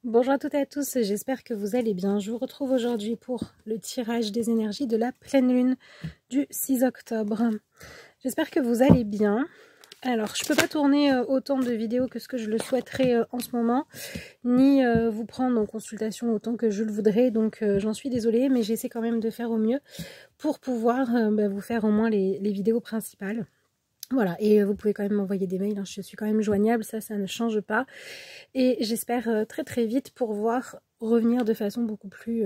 Bonjour à toutes et à tous, j'espère que vous allez bien. Je vous retrouve aujourd'hui pour le tirage des énergies de la pleine lune du 6 octobre. J'espère que vous allez bien. Alors, je ne peux pas tourner autant de vidéos que ce que je le souhaiterais en ce moment, ni vous prendre en consultation autant que je le voudrais, donc j'en suis désolée, mais j'essaie quand même de faire au mieux pour pouvoir vous faire au moins les vidéos principales. Voilà, et vous pouvez quand même m'envoyer des mails, hein, je suis quand même joignable, ça ne change pas. Et j'espère très vite pouvoir revenir de façon beaucoup plus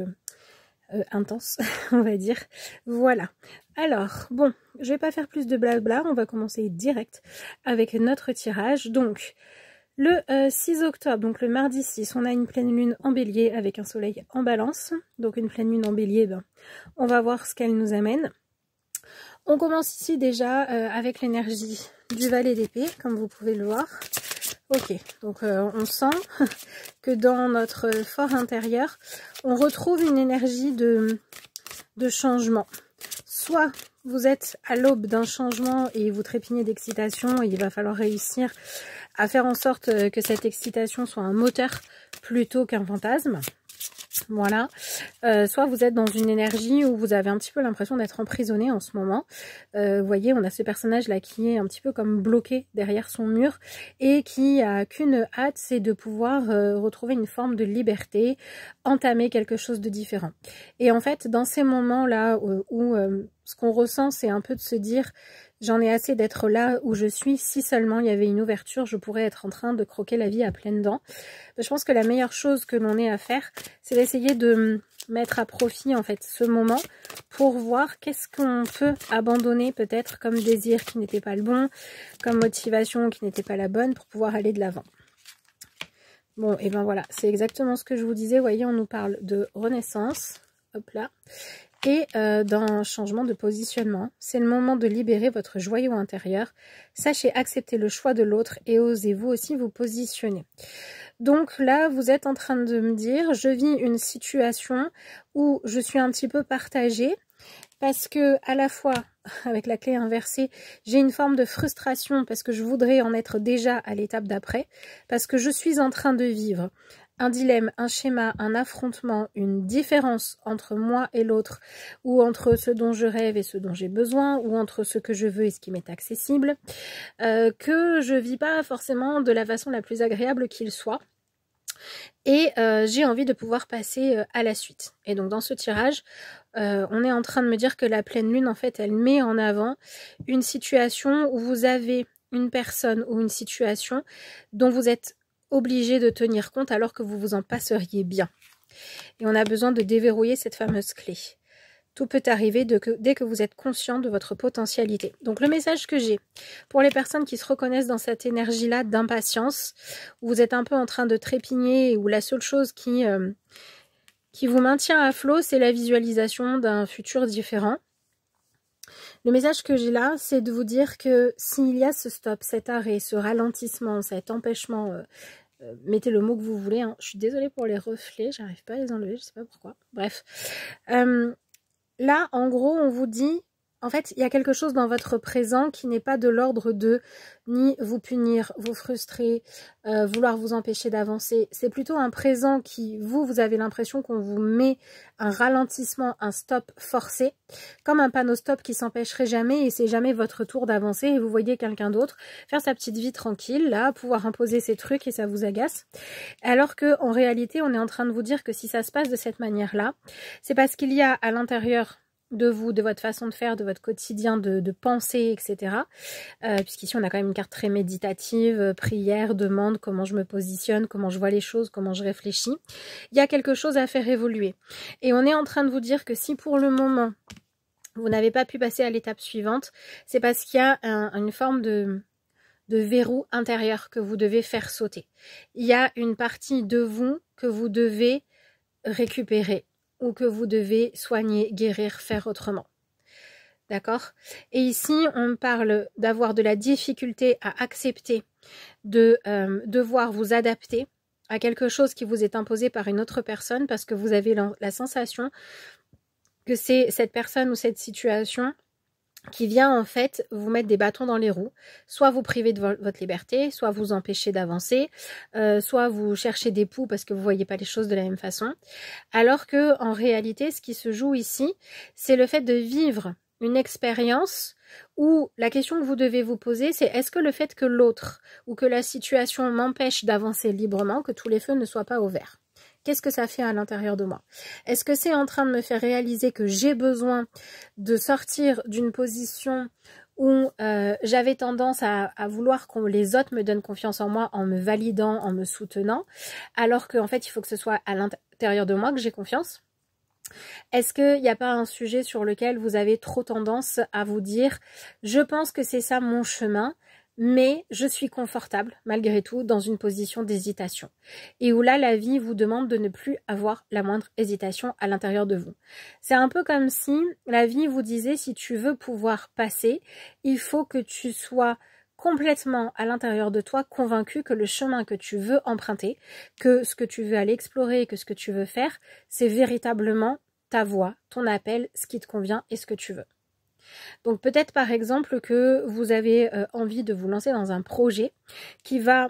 intense, on va dire. Voilà. Alors, bon, je vais pas faire plus de blabla, on va commencer direct avec notre tirage. Donc, le 6 octobre, donc le mardi 6, on a une pleine lune en bélier avec un soleil en balance. Donc une pleine lune en bélier, on va voir ce qu'elle nous amène. On commence ici déjà avec l'énergie du valet d'épée, comme vous pouvez le voir. Ok, donc on sent que dans notre fort intérieur, on retrouve une énergie de changement. Soit vous êtes à l'aube d'un changement et vous trépignez d'excitation et il va falloir réussir à faire en sorte que cette excitation soit un moteur plutôt qu'un fantasme. Voilà, soit vous êtes dans une énergie où vous avez un petit peu l'impression d'être emprisonné en ce moment. Vous voyez, on a ce personnage là qui est un petit peu comme bloqué derrière son mur et qui a qu'une hâte, c'est de pouvoir retrouver une forme de liberté, entamer quelque chose de différent. Et en fait, dans ces moments là où ce qu'on ressent, c'est un peu de se dire j'en ai assez d'être là où je suis, si seulement il y avait une ouverture, je pourrais être en train de croquer la vie à pleines dents. Je pense que la meilleure chose que l'on ait à faire, c'est d'essayer de mettre à profit en fait ce moment pour voir qu'est-ce qu'on peut abandonner peut-être comme désir qui n'était pas le bon, comme motivation qui n'était pas la bonne pour pouvoir aller de l'avant. Bon, et ben voilà, c'est exactement ce que je vous disais. Vous voyez, on nous parle de renaissance, hop là, et d'un changement de positionnement. C'est le moment de libérer votre joyau intérieur. Sachez accepter le choix de l'autre et osez vous aussi vous positionner. Donc là, vous êtes en train de me dire, je vis une situation où je suis un petit peu partagée parce que à la fois, avec la clé inversée, j'ai une forme de frustration parce que je voudrais en être déjà à l'étape d'après, parce que je suis en train de vivre un dilemme, un schéma, un affrontement, une différence entre moi et l'autre, ou entre ce dont je rêve et ce dont j'ai besoin, ou entre ce que je veux et ce qui m'est accessible, que je vis pas forcément de la façon la plus agréable qu'il soit. Et j'ai envie de pouvoir passer à la suite. Et donc dans ce tirage, on est en train de me dire que la pleine lune, en fait, elle met en avant une situation où vous avez une personne ou une situation dont vous êtes obligé de tenir compte alors que vous vous en passeriez bien. Et on a besoin de déverrouiller cette fameuse clé. Tout peut arriver dès que vous êtes conscient de votre potentialité. Donc le message que j'ai pour les personnes qui se reconnaissent dans cette énergie-là d'impatience, où vous êtes un peu en train de trépigner et où la seule chose qui vous maintient à flot, c'est la visualisation d'un futur différent. Le message que j'ai là, c'est de vous dire que s'il y a ce stop, cet arrêt, ce ralentissement, cet empêchement, mettez le mot que vous voulez, hein. Je suis désolée pour les reflets, j'arrive pas à les enlever, je sais pas pourquoi. Bref. Là, en gros, on vous dit, en fait, il y a quelque chose dans votre présent qui n'est pas de l'ordre de ni vous punir, vous frustrer, vouloir vous empêcher d'avancer. C'est plutôt un présent qui, vous avez l'impression qu'on vous met un ralentissement, un stop forcé, comme un panneau stop qui s'empêcherait jamais et c'est jamais votre tour d'avancer et vous voyez quelqu'un d'autre faire sa petite vie tranquille, là, pouvoir imposer ses trucs et ça vous agace. Alors que en réalité, on est en train de vous dire que si ça se passe de cette manière-là, c'est parce qu'il y a à l'intérieur de vous, de votre façon de faire, de votre quotidien, de penser, etc. Puisqu'ici on a quand même une carte très méditative, prière, demande, comment je me positionne, comment je vois les choses, comment je réfléchis. Il y a quelque chose à faire évoluer. Et on est en train de vous dire que si pour le moment, vous n'avez pas pu passer à l'étape suivante, c'est parce qu'il y a une forme de verrou intérieur que vous devez faire sauter. Il y a une partie de vous que vous devez récupérer ou que vous devez soigner, guérir, faire autrement. D'accord? Et ici, on parle d'avoir de la difficulté à accepter de devoir vous adapter à quelque chose qui vous est imposé par une autre personne parce que vous avez la sensation que c'est cette personne ou cette situation qui vient en fait vous mettre des bâtons dans les roues, soit vous priver de votre liberté, soit vous empêcher d'avancer, soit vous cherchez des poux parce que vous voyez pas les choses de la même façon. Alors que en réalité, ce qui se joue ici, c'est le fait de vivre une expérience où la question que vous devez vous poser, c'est est-ce que le fait que l'autre ou que la situation m'empêche d'avancer librement, que tous les feux ne soient pas ouverts? Qu'est-ce que ça fait à l'intérieur de moi? Est-ce que c'est en train de me faire réaliser que j'ai besoin de sortir d'une position où j'avais tendance à vouloir que les autres me donnent confiance en moi en me validant, en me soutenant, alors qu'en fait, il faut que ce soit à l'intérieur de moi que j'ai confiance? Est-ce qu'il n'y a pas un sujet sur lequel vous avez trop tendance à vous dire « Je pense que c'est ça mon chemin », mais je suis confortable, malgré tout, dans une position d'hésitation. Et où là, la vie vous demande de ne plus avoir la moindre hésitation à l'intérieur de vous. C'est un peu comme si la vie vous disait, si tu veux pouvoir passer, il faut que tu sois complètement à l'intérieur de toi convaincu que le chemin que tu veux emprunter, que ce que tu veux aller explorer, que ce que tu veux faire, c'est véritablement ta voie, ton appel, ce qui te convient et ce que tu veux. Donc peut-être par exemple que vous avez envie de vous lancer dans un projet qui va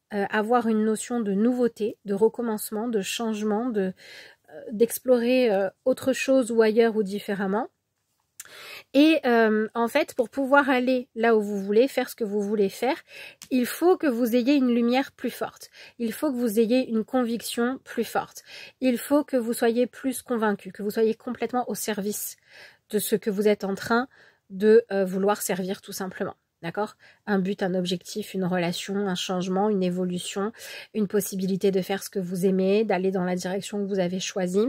avoir une notion de nouveauté, de recommencement, de changement, d'explorer autre chose ou ailleurs ou différemment. Et en fait, pour pouvoir aller là où vous voulez, faire ce que vous voulez faire, il faut que vous ayez une lumière plus forte. Il faut que vous ayez une conviction plus forte. Il faut que vous soyez plus convaincu, que vous soyez complètement au service de ce que vous êtes en train de vouloir servir tout simplement. D'accord? Un but, un objectif, une relation, un changement, une évolution, une possibilité de faire ce que vous aimez, d'aller dans la direction que vous avez choisie.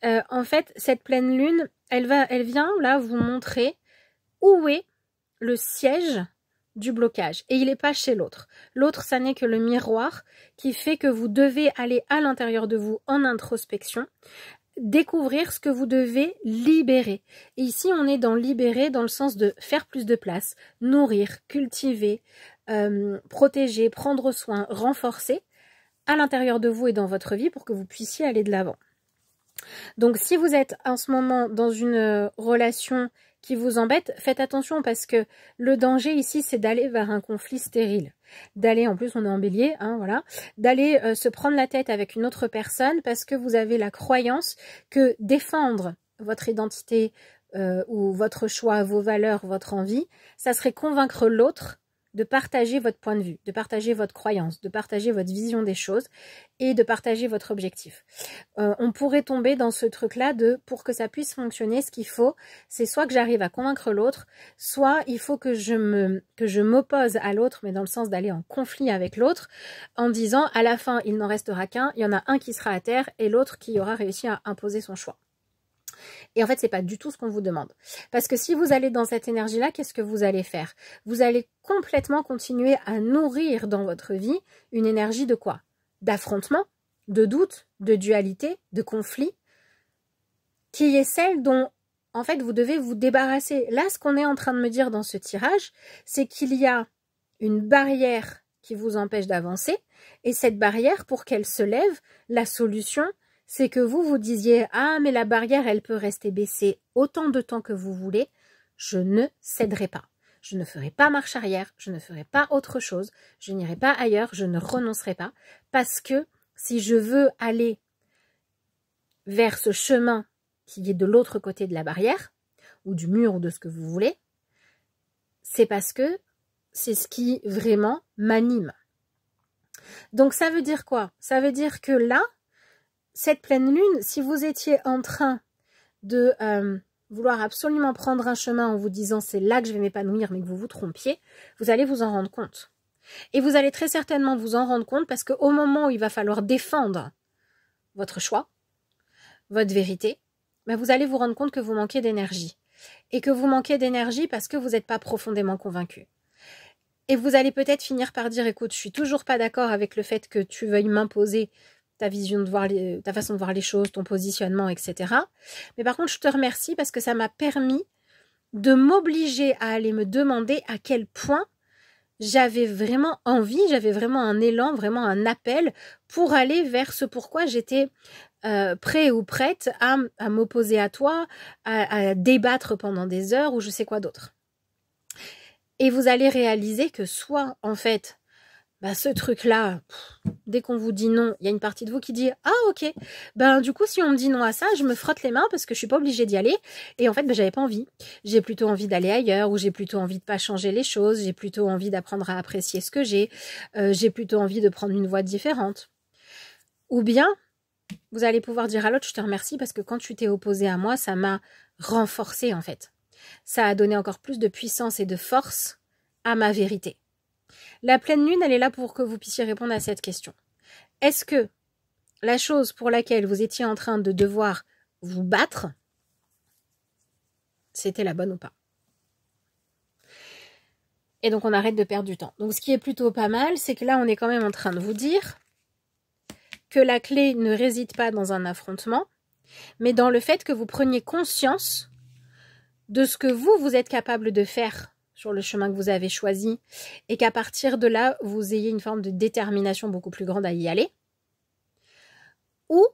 En fait, cette pleine lune, elle vient là vous montrer où est le siège du blocage. Et il n'est pas chez l'autre. L'autre, ça n'est que le miroir qui fait que vous devez aller à l'intérieur de vous en introspection, découvrir ce que vous devez libérer. Et ici, on est dans libérer dans le sens de faire plus de place, nourrir, cultiver, protéger, prendre soin, renforcer à l'intérieur de vous et dans votre vie pour que vous puissiez aller de l'avant. Donc si vous êtes en ce moment dans une relation qui vous embête, faites attention parce que le danger ici c'est d'aller vers un conflit stérile. D'aller, en plus on est en bélier, hein, voilà, d'aller se prendre la tête avec une autre personne parce que vous avez la croyance que défendre votre identité ou votre choix, vos valeurs, votre envie, ça serait convaincre l'autre de partager votre point de vue, de partager votre croyance, de partager votre vision des choses et de partager votre objectif. On pourrait tomber dans ce truc-là de, pour que ça puisse fonctionner, ce qu'il faut, c'est soit que j'arrive à convaincre l'autre, soit il faut que je m'oppose à l'autre, mais dans le sens d'aller en conflit avec l'autre, en disant à la fin, il n'en restera qu'un, il y en a un qui sera à terre et l'autre qui aura réussi à imposer son choix. Et en fait, c'est pas du tout ce qu'on vous demande. Parce que si vous allez dans cette énergie-là, qu'est-ce que vous allez faire? Vous allez complètement continuer à nourrir dans votre vie une énergie de quoi? D'affrontement, de doute, de dualité, de conflit, qui est celle dont, en fait, vous devez vous débarrasser. Là, ce qu'on est en train de me dire dans ce tirage, c'est qu'il y a une barrière qui vous empêche d'avancer. Et cette barrière, pour qu'elle se lève, la solution, c'est que vous vous disiez « Ah, mais la barrière, elle peut rester baissée autant de temps que vous voulez. Je ne céderai pas. Je ne ferai pas marche arrière. Je ne ferai pas autre chose. Je n'irai pas ailleurs. Je ne renoncerai pas. Parce que si je veux aller vers ce chemin qui est de l'autre côté de la barrière, ou du mur, ou de ce que vous voulez, c'est parce que c'est ce qui vraiment m'anime. Donc ça veut dire quoi? Ça veut dire que là, cette pleine lune, si vous étiez en train de vouloir absolument prendre un chemin en vous disant c'est là que je vais m'épanouir, mais que vous vous trompiez, vous allez vous en rendre compte. Et vous allez très certainement vous en rendre compte parce qu'au moment où il va falloir défendre votre choix, votre vérité, ben vous allez vous rendre compte que vous manquez d'énergie. Et que vous manquez d'énergie parce que vous n'êtes pas profondément convaincu. Et vous allez peut-être finir par dire, écoute, je suis toujours pas d'accord avec le fait que tu veuilles m'imposer ta vision de voir ta façon de voir les choses, ton positionnement, etc. Mais par contre, je te remercie parce que ça m'a permis de m'obliger à aller me demander à quel point j'avais vraiment envie, j'avais vraiment un élan, vraiment un appel pour aller vers ce pourquoi j'étais prêt ou prête à m'opposer à toi, à débattre pendant des heures ou je sais quoi d'autre. Et vous allez réaliser que soit, en fait, bah, ce truc-là, dès qu'on vous dit non, il y a une partie de vous qui dit « Ah, ok, ben du coup, si on me dit non à ça, je me frotte les mains parce que je suis pas obligée d'y aller. » Et en fait, ben, j'avais pas envie. J'ai plutôt envie d'aller ailleurs ou j'ai plutôt envie de pas changer les choses. J'ai plutôt envie d'apprendre à apprécier ce que j'ai. J'ai plutôt envie de prendre une voie différente. Ou bien, vous allez pouvoir dire à l'autre « Je te remercie parce que quand tu t'es opposé à moi, ça m'a renforcé en fait. Ça a donné encore plus de puissance et de force à ma vérité. » La pleine lune, elle est là pour que vous puissiez répondre à cette question. Est-ce que la chose pour laquelle vous étiez en train de devoir vous battre, c'était la bonne ou pas? Et donc on arrête de perdre du temps. Donc ce qui est plutôt pas mal, c'est que là on est quand même en train de vous dire que la clé ne réside pas dans un affrontement, mais dans le fait que vous preniez conscience de ce que vous êtes capable de faire sur le chemin que vous avez choisi, et qu'à partir de là, vous ayez une forme de détermination beaucoup plus grande à y aller, ou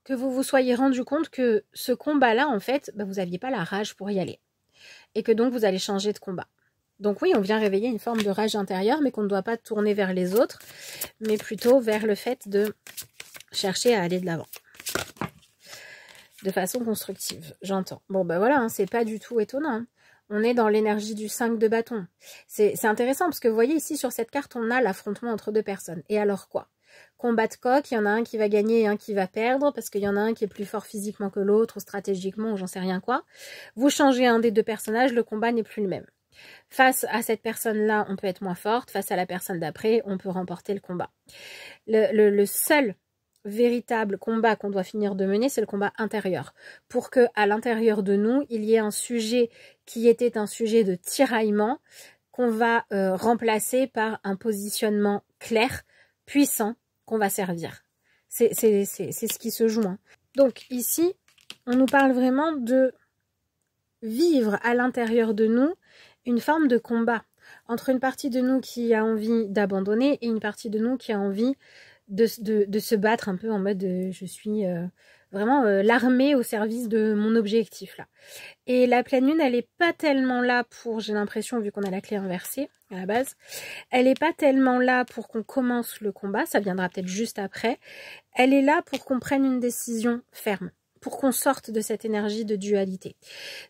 que vous vous soyez rendu compte que ce combat-là, en fait, vous n'aviez pas la rage pour y aller, et que donc vous allez changer de combat. Donc oui, on vient réveiller une forme de rage intérieure, mais qu'on ne doit pas tourner vers les autres, mais plutôt vers le fait de chercher à aller de l'avant. De façon constructive, j'entends. Bon, voilà, hein, c'est pas du tout étonnant, hein. On est dans l'énergie du 5 de bâton. C'est intéressant parce que vous voyez ici sur cette carte, on a l'affrontement entre deux personnes. Et alors quoi? Combat de coq, il y en a un qui va gagner et un qui va perdre parce qu'il y en a un qui est plus fort physiquement que l'autre ou stratégiquement ou j'en sais rien quoi. Vous changez un des deux personnages, le combat n'est plus le même. Face à cette personne-là, on peut être moins forte. Face à la personne d'après, on peut remporter le combat. Le seul véritable combat qu'on doit finir de mener, c'est le combat intérieur. Pour que à l'intérieur de nous, il y ait un sujet qui était un sujet de tiraillement qu'on va remplacer par un positionnement clair, puissant, qu'on va servir. C'est ce qui se joue, hein. Donc ici, on nous parle vraiment de vivre à l'intérieur de nous une forme de combat entre une partie de nous qui a envie d'abandonner et une partie de nous qui a envie de se battre un peu en mode je suis vraiment l'armée au service de mon objectif là. Et la pleine lune, elle n'est pas tellement là pour, j'ai l'impression, vu qu'on a la clé inversée à la base, elle n'est pas tellement là pour qu'on commence le combat, ça viendra peut-être juste après. Elle est là pour qu'on prenne une décision ferme, pour qu'on sorte de cette énergie de dualité.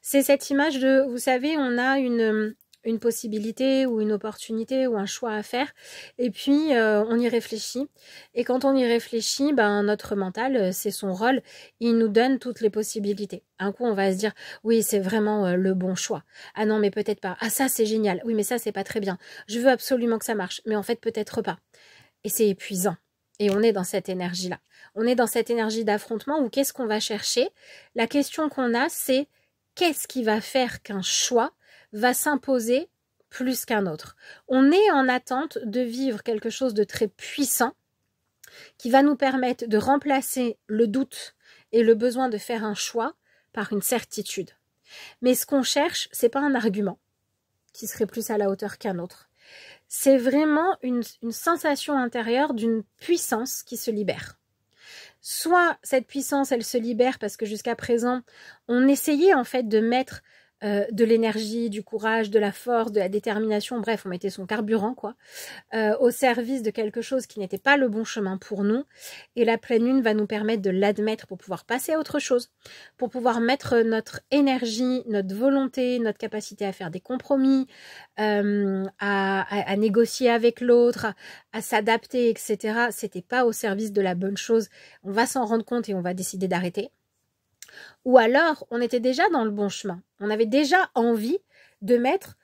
C'est cette image de, vous savez, on a une possibilité ou une opportunité ou un choix à faire et puis on y réfléchit et quand on y réfléchit, notre mental, c'est son rôle, il nous donne toutes les possibilités. Un coup on va se dire oui c'est vraiment le bon choix, ah non mais peut-être pas, ah ça c'est génial, oui mais ça c'est pas très bien, je veux absolument que ça marche mais en fait peut-être pas, et c'est épuisant. Et on est dans cette énergie-là. On est dans cette énergie d'affrontement où qu'est-ce qu'on va chercher? La question qu'on a, c'est qu'est-ce qui va faire qu'un choix va s'imposer plus qu'un autre? On est en attente de vivre quelque chose de très puissant qui va nous permettre de remplacer le doute et le besoin de faire un choix par une certitude. Mais ce qu'on cherche, c'est pas un argument qui serait plus à la hauteur qu'un autre. C'est vraiment une sensation intérieure d'une puissance qui se libère. Soit cette puissance, elle se libère parce que jusqu'à présent, on essayait en fait de mettre de l'énergie, du courage, de la force, de la détermination, bref, on mettait son carburant quoi, au service de quelque chose qui n'était pas le bon chemin pour nous. Et la pleine lune va nous permettre de l'admettre pour pouvoir passer à autre chose, pour pouvoir mettre notre énergie, notre volonté, notre capacité à faire des compromis, à négocier avec l'autre, à s'adapter, etc. C'était pas au service de la bonne chose. On va s'en rendre compte et on va décider d'arrêter. Ou alors, on était déjà dans le bon chemin. On avait déjà envie de mettre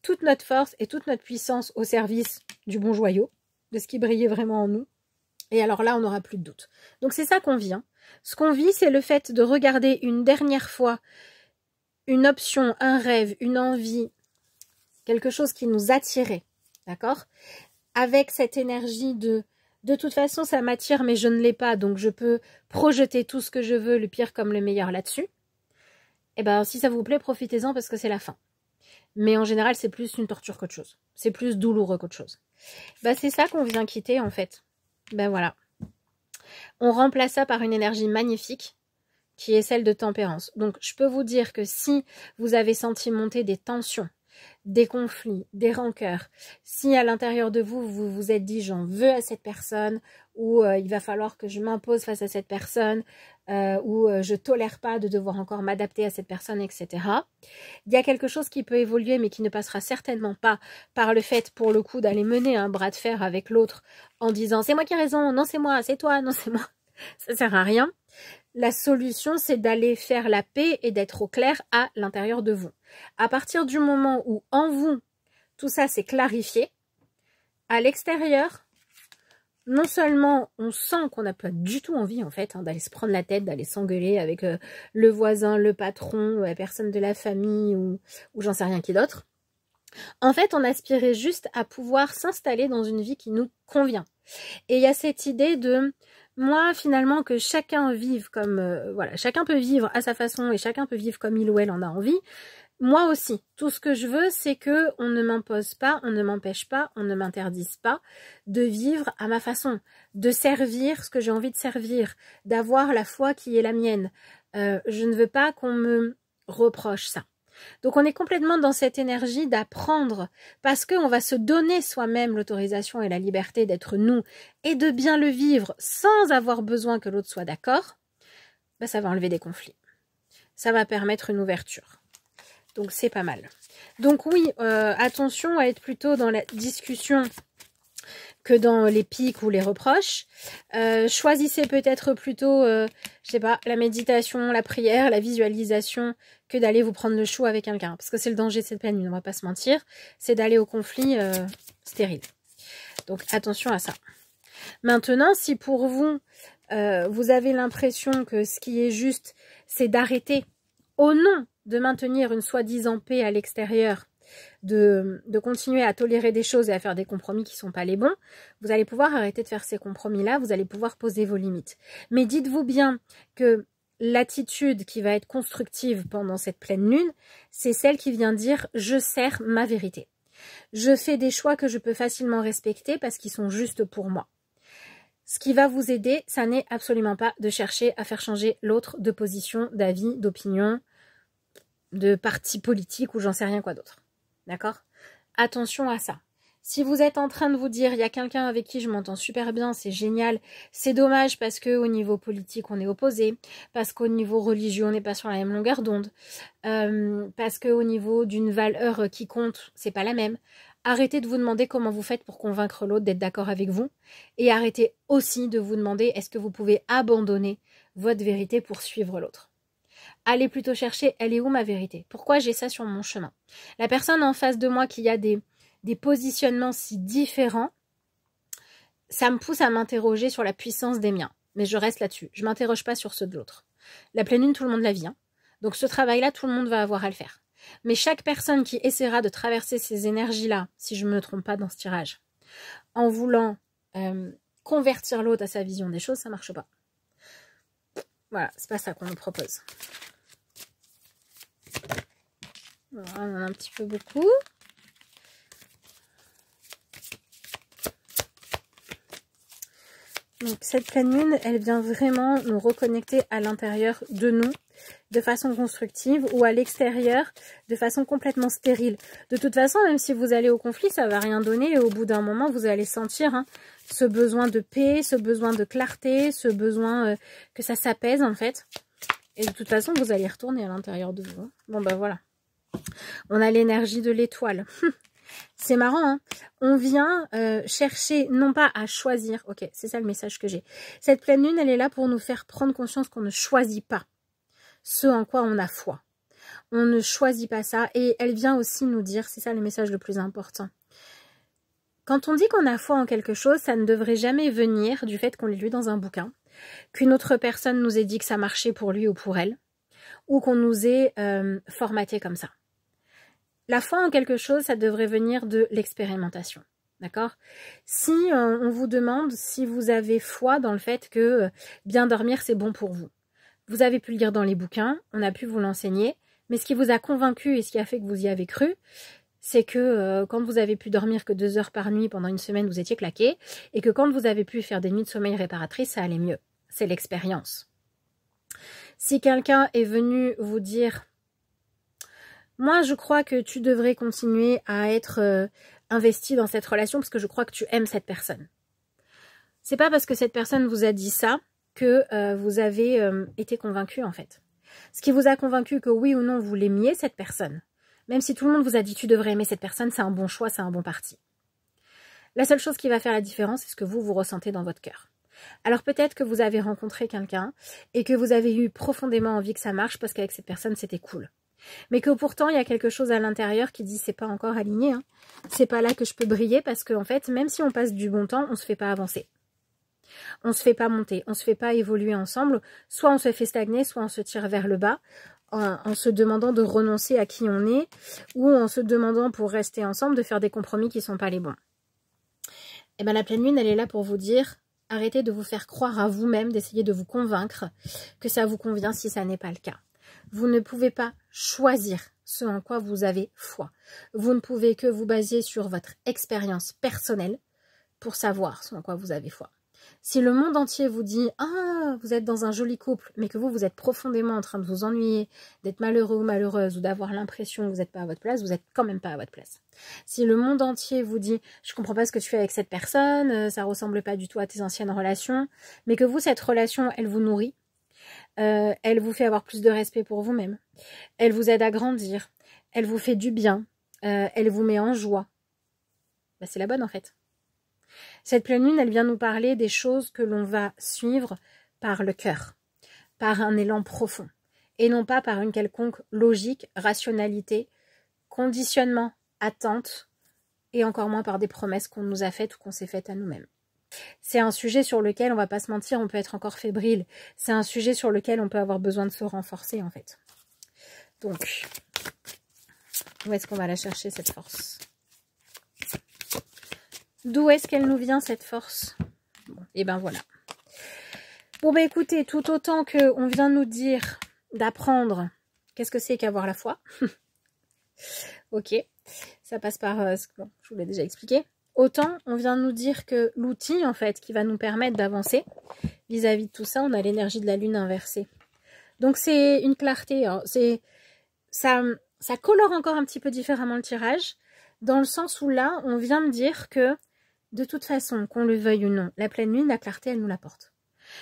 toute notre force et toute notre puissance au service du bon joyau, de ce qui brillait vraiment en nous. Et alors là, on n'aura plus de doute. Donc c'est ça qu'on vit, hein. Ce qu'on vit, c'est le fait de regarder une dernière fois une option, un rêve, une envie, quelque chose qui nous attirait, d'accord? Avec cette énergie de toute façon, ça m'attire, mais je ne l'ai pas, donc je peux projeter tout ce que je veux, le pire comme le meilleur là-dessus. Et si ça vous plaît, profitez-en parce que c'est la fin. Mais en général, c'est plus une torture qu'autre chose. C'est plus douloureux qu'autre chose. Bah, c'est ça qu'on vient quitter, en fait. Ben voilà. On remplace ça par une énergie magnifique qui est celle de tempérance. Donc, je peux vous dire que si vous avez senti monter des tensions, des conflits, des rancœurs, si à l'intérieur de vous, vous vous êtes dit j'en veux à cette personne, ou il va falloir que je m'impose face à cette personne, ou je tolère pas de devoir encore m'adapter à cette personne, etc. Il y a quelque chose qui peut évoluer, mais qui ne passera certainement pas par le fait, pour le coup, d'aller mener un bras de fer avec l'autre en disant c'est moi qui ai raison, non c'est moi, c'est toi, non c'est moi. Ça sert à rien. La solution, c'est d'aller faire la paix et d'être au clair à l'intérieur de vous. À partir du moment où, en vous, tout ça s'est clarifié, à l'extérieur, non seulement on sent qu'on n'a pas du tout envie, en fait, d'aller se prendre la tête, d'aller s'engueuler avec le voisin, le patron, la personne de la famille ou j'en sais rien qui d'autre. En fait, on aspirait juste à pouvoir s'installer dans une vie qui nous convient. Et il y a cette idée de... Moi, finalement, que chacun vive comme... voilà, chacun peut vivre à sa façon et chacun peut vivre comme il ou elle en a envie. Moi aussi, tout ce que je veux, c'est que on ne m'impose pas, on ne m'empêche pas, on ne m'interdise pas de vivre à ma façon, de servir ce que j'ai envie de servir, d'avoir la foi qui est la mienne. Je ne veux pas qu'on me reproche ça. Donc on est complètement dans cette énergie d'apprendre parce qu'on va se donner soi-même l'autorisation et la liberté d'être nous et de bien le vivre sans avoir besoin que l'autre soit d'accord. Ben, ça va enlever des conflits. Ça va permettre une ouverture. Donc c'est pas mal. Donc oui, attention à être plutôt dans la discussion que dans les piques ou les reproches. Choisissez peut-être plutôt, je sais pas, la méditation, la prière, la visualisation, que d'aller vous prendre le chou avec quelqu'un. Parce que c'est le danger de cette pleine lune, on va pas se mentir. C'est d'aller au conflit stérile. Donc attention à ça. Maintenant, si pour vous, vous avez l'impression que ce qui est juste, c'est d'arrêter au nom de maintenir une soi-disant paix à l'extérieur, de continuer à tolérer des choses et à faire des compromis qui ne sont pas les bons, vous allez pouvoir arrêter de faire ces compromis-là, vous allez pouvoir poser vos limites. Mais dites-vous bien que l'attitude qui va être constructive pendant cette pleine lune, c'est celle qui vient dire « je sers ma vérité ». Je fais des choix que je peux facilement respecter parce qu'ils sont justes pour moi. Ce qui va vous aider, ça n'est absolument pas de chercher à faire changer l'autre de position, d'avis, d'opinion, de parti politique ou j'en sais rien quoi d'autre. D'accord? Attention à ça. Si vous êtes en train de vous dire, il y a quelqu'un avec qui je m'entends super bien, c'est génial, c'est dommage parce qu'au niveau politique on est opposé, parce qu'au niveau religieux on n'est pas sur la même longueur d'onde, parce qu'au niveau d'une valeur qui compte, c'est pas la même. Arrêtez de vous demander comment vous faites pour convaincre l'autre d'être d'accord avec vous et arrêtez aussi de vous demander est-ce que vous pouvez abandonner votre vérité pour suivre l'autre. Allez plutôt chercher, elle est où ma vérité? Pourquoi j'ai ça sur mon chemin? La personne en face de moi qui a des positionnements si différents, ça me pousse à m'interroger sur la puissance des miens. Mais je reste là-dessus. Je ne m'interroge pas sur ceux de l'autre. La pleine lune, tout le monde la vit. Hein. Donc ce travail-là, tout le monde va avoir à le faire. Mais chaque personne qui essaiera de traverser ces énergies-là, si je ne me trompe pas dans ce tirage, en voulant convertir l'autre à sa vision des choses, ça ne marche pas. Voilà, c'est pas ça qu'on nous propose. Voilà, on en a un petit peu beaucoup. Donc cette pleine lune, elle vient vraiment nous reconnecter à l'intérieur de nous de façon constructive ou à l'extérieur de façon complètement stérile. De toute façon, même si vous allez au conflit, ça ne va rien donner et au bout d'un moment, vous allez sentir ce besoin de paix, ce besoin de clarté, ce besoin que ça s'apaise en fait. Et de toute façon, vous allez retourner à l'intérieur de vous. Bon ben voilà. On a l'énergie de l'étoile. C'est marrant, hein. On vient chercher, non pas à choisir, ok, c'est ça le message que j'ai. Cette pleine lune, elle est là pour nous faire prendre conscience qu'on ne choisit pas ce en quoi on a foi. On ne choisit pas ça et elle vient aussi nous dire, c'est ça le message le plus important. Quand on dit qu'on a foi en quelque chose, ça ne devrait jamais venir du fait qu'on l'ait lu dans un bouquin, qu'une autre personne nous ait dit que ça marchait pour lui ou pour elle, ou qu'on nous ait formaté comme ça. La foi en quelque chose, ça devrait venir de l'expérimentation. D'accord? Si on vous demande si vous avez foi dans le fait que bien dormir, c'est bon pour vous. Vous avez pu le lire dans les bouquins, on a pu vous l'enseigner, Mais ce qui vous a convaincu et ce qui a fait que vous y avez cru, c'est que quand vous avez pu dormir que 2 heures par nuit pendant une semaine, vous étiez claqué, et que quand vous avez pu faire des nuits de sommeil réparatrices, ça allait mieux. C'est l'expérience. Si quelqu'un est venu vous dire « Moi, je crois que tu devrais continuer à être investi dans cette relation parce que je crois que tu aimes cette personne. » C'est pas parce que cette personne vous a dit ça que vous avez été convaincu en fait. Ce qui vous a convaincu que oui ou non vous l'aimiez cette personne, même si tout le monde vous a dit tu devrais aimer cette personne, c'est un bon choix, c'est un bon parti. La seule chose qui va faire la différence, c'est ce que vous ressentez dans votre cœur. Alors peut-être que vous avez rencontré quelqu'un et que vous avez eu profondément envie que ça marche parce qu'avec cette personne c'était cool. Mais que pourtant il y a quelque chose à l'intérieur qui dit c'est pas encore aligné, hein. C'est pas là que je peux briller parce qu'en fait même si on passe du bon temps, on se fait pas avancer. On se fait pas monter, on se fait pas évoluer ensemble, soit on se fait stagner, soit on se tire vers le bas, en se demandant de renoncer à qui on est, ou en se demandant pour rester ensemble de faire des compromis qui sont pas les bons. Et bien la pleine lune, elle est là pour vous dire, arrêtez de vous faire croire à vous-même, d'essayer de vous convaincre que ça vous convient si ça n'est pas le cas. Vous ne pouvez pas choisir ce en quoi vous avez foi. Vous ne pouvez que vous baser sur votre expérience personnelle pour savoir ce en quoi vous avez foi. Si le monde entier vous dit « Ah, vous êtes dans un joli couple », mais que vous êtes profondément en train de vous ennuyer, d'être malheureux ou malheureuse, ou d'avoir l'impression que vous n'êtes pas à votre place, vous n'êtes quand même pas à votre place. Si le monde entier vous dit « Je comprends pas ce que tu fais avec cette personne, ça ressemble pas du tout à tes anciennes relations », mais que vous, cette relation, elle vous nourrit, elle vous fait avoir plus de respect pour vous-même, elle vous aide à grandir, elle vous fait du bien, elle vous met en joie, bah, c'est la bonne en fait. Cette pleine lune, elle vient nous parler des choses que l'on va suivre par le cœur, par un élan profond, et non pas par une quelconque logique, rationalité, conditionnement, attente, et encore moins par des promesses qu'on nous a faites ou qu'on s'est faites à nous-mêmes. C'est un sujet sur lequel, on va pas se mentir, on peut être encore fébrile. C'est un sujet sur lequel on peut avoir besoin de se renforcer en fait. Donc, où est-ce qu'on va la chercher cette force ? D'où est-ce qu'elle nous vient cette force? Bon, et ben voilà. Bon ben écoutez, tout autant qu'on vient nous dire d'apprendre qu'est-ce que c'est qu'avoir la foi. Ok, ça passe par bon, je vous l'ai déjà expliqué. Autant on vient nous dire que l'outil en fait qui va nous permettre d'avancer vis-à-vis de tout ça, on a l'énergie de la lune inversée. Donc c'est une clarté, hein. Ça colore encore un petit peu différemment le tirage, dans le sens où là on vient me dire que de toute façon, qu'on le veuille ou non, la pleine lune, la clarté, elle nous l'apporte.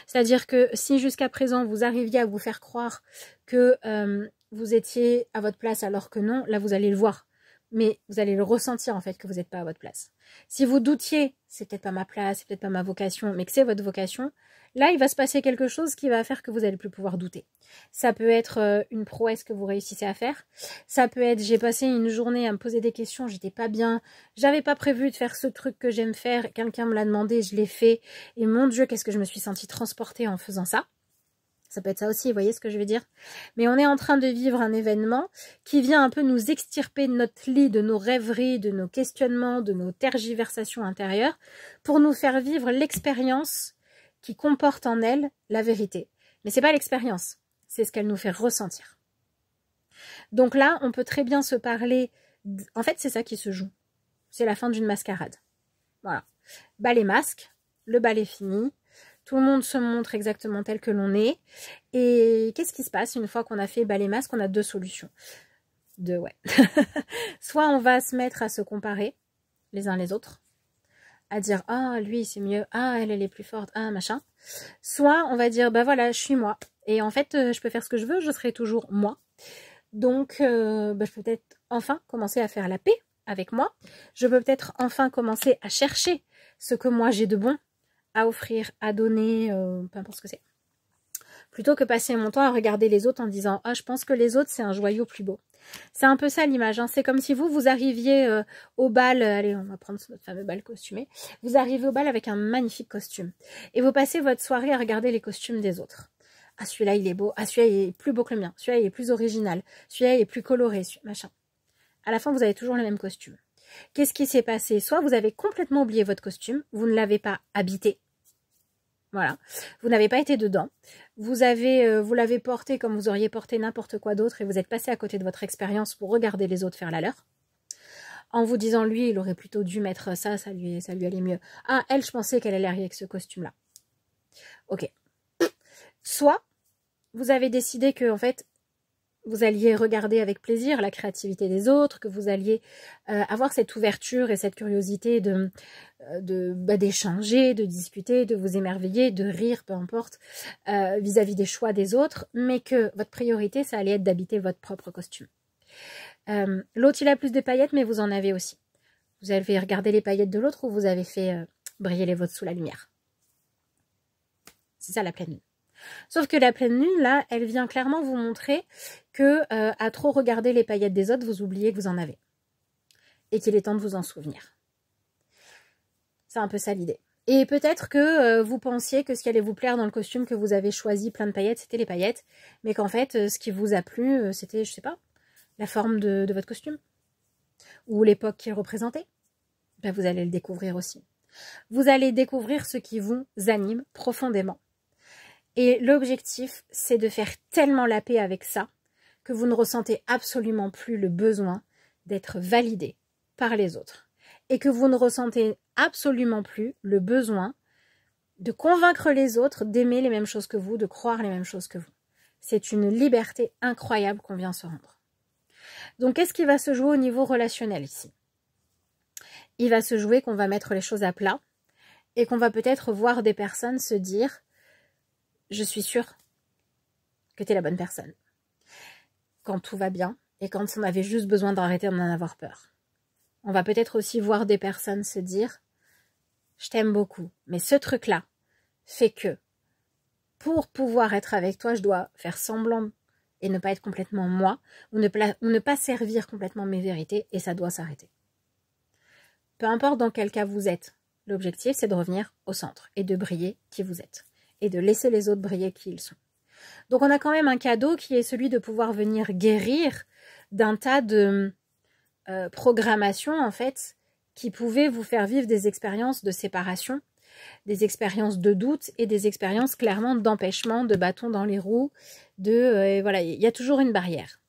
C'est-à-dire que si jusqu'à présent, vous arriviez à vous faire croire que vous étiez à votre place alors que non, là, vous allez le voir. Mais vous allez le ressentir, en fait, que vous n'êtes pas à votre place. Si vous doutiez, c'est peut-être pas ma place, c'est peut-être pas ma vocation, mais que c'est votre vocation, là, il va se passer quelque chose qui va faire que vous n'allez plus pouvoir douter. Ça peut être une prouesse que vous réussissez à faire. Ça peut être, j'ai passé une journée à me poser des questions, j'étais pas bien, j'avais pas prévu de faire ce truc que j'aime faire, quelqu'un me l'a demandé, je l'ai fait, et mon Dieu, qu'est-ce que je me suis sentie transportée en faisant ça. Ça peut être ça aussi, vous voyez ce que je veux dire? Mais on est en train de vivre un événement qui vient un peu nous extirper de notre lit, de nos rêveries, de nos questionnements, de nos tergiversations intérieures, pour nous faire vivre l'expérience qui comporte en elle la vérité. Mais c'est pas l'expérience, c'est ce qu'elle nous fait ressentir. Donc là, on peut très bien se parler... En fait, c'est ça qui se joue. C'est la fin d'une mascarade. Voilà. Bal et masque, le bal est fini. Tout le monde se montre exactement tel que l'on est. Et qu'est-ce qui se passe une fois qu'on a fait bal et masque? On a deux solutions. Ouais. Soit on va se mettre à se comparer les uns les autres, à dire « Ah, lui, c'est mieux. Ah, elle est plus forte. Ah, machin. » Soit on va dire « Bah voilà, je suis moi. Et en fait, je peux faire ce que je veux. Je serai toujours moi. Donc, je peux peut-être enfin commencer à faire la paix avec moi. Je peux peut-être enfin commencer à chercher ce que moi j'ai de bon à offrir, à donner, peu importe ce que c'est. Plutôt que passer mon temps à regarder les autres en disant « Ah, je pense que les autres, c'est un joyau plus beau. » C'est un peu ça l'image, hein. C'est comme si vous arriviez au bal, allez, on va prendre notre fameux bal costumé. Vous arrivez au bal avec un magnifique costume. Et vous passez votre soirée à regarder les costumes des autres. Ah, celui-là, il est beau. Ah, celui-là, il est plus beau que le mien. Celui-là, il est plus original. Celui-là, il est plus coloré, machin. À la fin, vous avez toujours le même costume. Qu'est-ce qui s'est passé? Soit vous avez complètement oublié votre costume, vous ne l'avez pas habité. Voilà, vous n'avez pas été dedans. Vous l'avez porté comme vous auriez porté n'importe quoi d'autre et vous êtes passé à côté de votre expérience pour regarder les autres faire la leur. En vous disant, lui, il aurait plutôt dû mettre ça, ça lui allait mieux. Ah, elle, je pensais qu'elle allait arriver avec ce costume-là. Ok. Soit, vous avez décidé que, en fait, vous alliez regarder avec plaisir la créativité des autres, que vous alliez avoir cette ouverture et cette curiosité d'échanger, de discuter, de vous émerveiller, de rire, peu importe, vis-à-vis des choix des autres, mais que votre priorité, ça allait être d'habiter votre propre costume. L'autre, il a plus de paillettes, mais vous en avez aussi. Vous avez regardé les paillettes de l'autre ou vous avez fait briller les vôtres sous la lumière. C'est ça la pleine lune. Sauf que la pleine lune, là, elle vient clairement vous montrer que à trop regarder les paillettes des autres, vous oubliez que vous en avez. Et qu'il est temps de vous en souvenir. C'est un peu ça l'idée. Et peut-être que vous pensiez que ce qui allait vous plaire dans le costume que vous avez choisi plein de paillettes, c'était les paillettes. Mais qu'en fait, ce qui vous a plu, c'était, je sais pas, la forme de votre costume. Ou l'époque qu'il représentait. Ben, vous allez le découvrir aussi. Vous allez découvrir ce qui vous anime profondément. Et l'objectif, c'est de faire tellement la paix avec ça que vous ne ressentez absolument plus le besoin d'être validé par les autres. Et que vous ne ressentez absolument plus le besoin de convaincre les autres d'aimer les mêmes choses que vous, de croire les mêmes choses que vous. C'est une liberté incroyable qu'on vient se rendre. Donc, qu'est-ce qui va se jouer au niveau relationnel ici? Il va se jouer qu'on va mettre les choses à plat et qu'on va peut-être voir des personnes se dire « Je suis sûre que tu es la bonne personne » quand tout va bien et quand on avait juste besoin d'arrêter d'en avoir peur. On va peut-être aussi voir des personnes se dire « Je t'aime beaucoup, mais ce truc-là fait que pour pouvoir être avec toi, je dois faire semblant et ne pas être complètement moi ou ne pas servir complètement mes vérités et ça doit s'arrêter. » Peu importe dans quel cas vous êtes, l'objectif c'est de revenir au centre et de briller qui vous êtes et de laisser les autres briller qui ils sont. Donc on a quand même un cadeau qui est celui de pouvoir venir guérir d'un tas de programmations en fait qui pouvaient vous faire vivre des expériences de séparation, des expériences de doute et des expériences clairement d'empêchement, de bâton dans les roues, voilà, il y a toujours une barrière.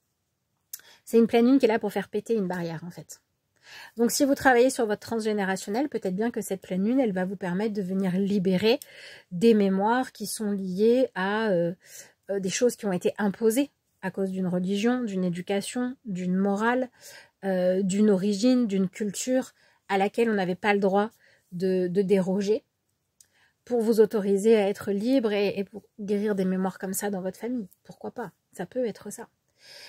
C'est une pleine lune qui est là pour faire péter une barrière en fait. Donc si vous travaillez sur votre transgénérationnel, peut-être bien que cette pleine lune, elle va vous permettre de venir libérer des mémoires qui sont liées à des choses qui ont été imposées à cause d'une religion, d'une éducation, d'une morale, d'une origine, d'une culture à laquelle on n'avait pas le droit de déroger pour vous autoriser à être libre et pour guérir des mémoires comme ça dans votre famille. Pourquoi pas? Ça peut être ça.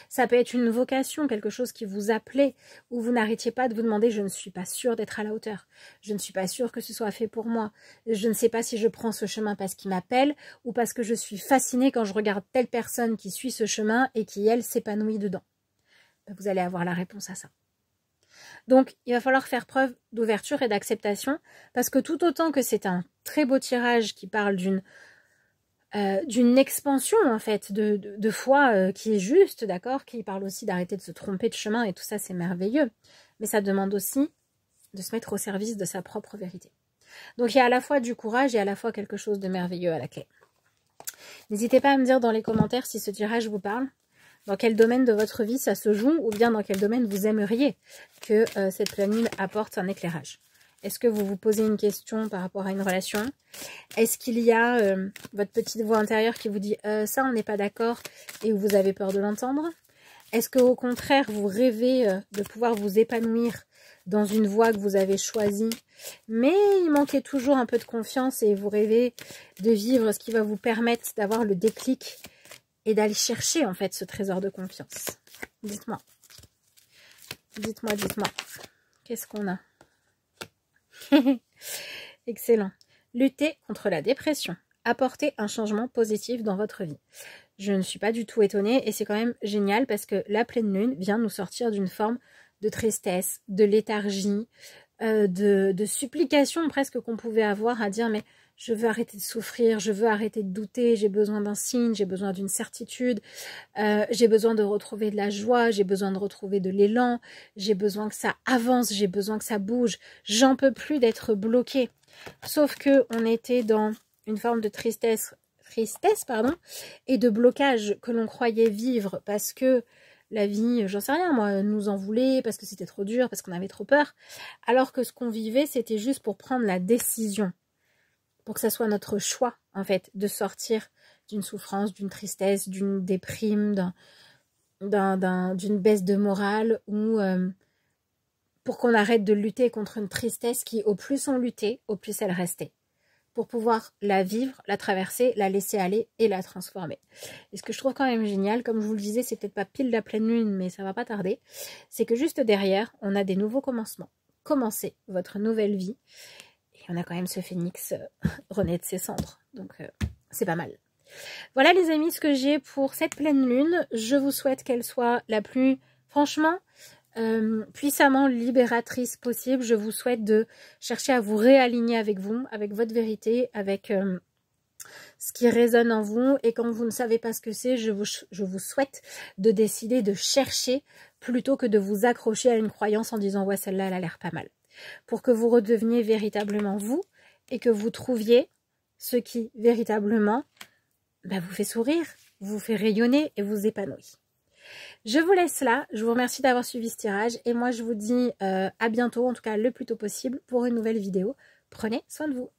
Ça peut être une vocation, quelque chose qui vous appelait, où vous n'arrêtiez pas de vous demander « je ne suis pas sûre d'être à la hauteur, je ne suis pas sûre que ce soit fait pour moi, je ne sais pas si je prends ce chemin parce qu'il m'appelle ou parce que je suis fascinée quand je regarde telle personne qui suit ce chemin et qui, elle, s'épanouit dedans. » Vous allez avoir la réponse à ça. Donc, il va falloir faire preuve d'ouverture et d'acceptation parce que tout autant que c'est un très beau tirage qui parle d'une expansion en fait de foi qui est juste, d'accord, qui parle aussi d'arrêter de se tromper de chemin et tout ça c'est merveilleux, mais ça demande aussi de se mettre au service de sa propre vérité. Donc il y a à la fois du courage et à la fois quelque chose de merveilleux à la clé. N'hésitez pas à me dire dans les commentaires si ce tirage vous parle, dans quel domaine de votre vie ça se joue ou bien dans quel domaine vous aimeriez que cette pleine lune apporte un éclairage. Est-ce que vous vous posez une question par rapport à une relation? Est-ce qu'il y a votre petite voix intérieure qui vous dit ça on n'est pas d'accord et vous avez peur de l'entendre? Est-ce qu'au contraire vous rêvez de pouvoir vous épanouir dans une voie que vous avez choisie, mais il manquait toujours un peu de confiance et vous rêvez de vivre ce qui va vous permettre d'avoir le déclic et d'aller chercher en fait ce trésor de confiance? Dites-moi. Dites-moi, dites-moi. Qu'est-ce qu'on a? Excellent. Lutter contre la dépression. Apporter un changement positif dans votre vie. Je ne suis pas du tout étonnée et c'est quand même génial parce que la pleine lune vient nous sortir d'une forme de tristesse, de léthargie, de supplication presque qu'on pouvait avoir à dire mais je veux arrêter de souffrir, je veux arrêter de douter, j'ai besoin d'un signe, j'ai besoin d'une certitude, j'ai besoin de retrouver de la joie, j'ai besoin de retrouver de l'élan, j'ai besoin que ça avance, j'ai besoin que ça bouge, j'en peux plus d'être bloquée. Sauf que on était dans une forme de tristesse pardon, et de blocage que l'on croyait vivre parce que la vie, j'en sais rien moi, nous en voulait, parce que c'était trop dur, parce qu'on avait trop peur, alors que ce qu'on vivait, c'était juste pour prendre la décision, pour que ça soit notre choix, en fait, de sortir d'une souffrance, d'une tristesse, d'une déprime, d'une baisse de morale, ou pour qu'on arrête de lutter contre une tristesse qui, au plus on luttait, au plus elle restait. Pour pouvoir la vivre, la traverser, la laisser aller et la transformer. Et ce que je trouve quand même génial, comme je vous le disais, c'est peut-être pas pile la pleine lune, mais ça va pas tarder, c'est que juste derrière, on a des nouveaux commencements. Commencez votre nouvelle vie. Et on a quand même ce phénix renaît de ses cendres. Donc c'est pas mal. Voilà les amis, ce que j'ai pour cette pleine lune. Je vous souhaite qu'elle soit la plus, franchement, puissamment libératrice possible. Je vous souhaite de chercher à vous réaligner avec vous, avec votre vérité, avec ce qui résonne en vous. Et quand vous ne savez pas ce que c'est, je vous souhaite de décider de chercher plutôt que de vous accrocher à une croyance en disant ouais, celle-là elle a l'air pas mal, pour que vous redeveniez véritablement vous et que vous trouviez ce qui véritablement vous fait sourire, vous fait rayonner et vous épanouit. Je vous laisse là, je vous remercie d'avoir suivi ce tirage et moi je vous dis à bientôt, en tout cas le plus tôt possible pour une nouvelle vidéo. Prenez soin de vous.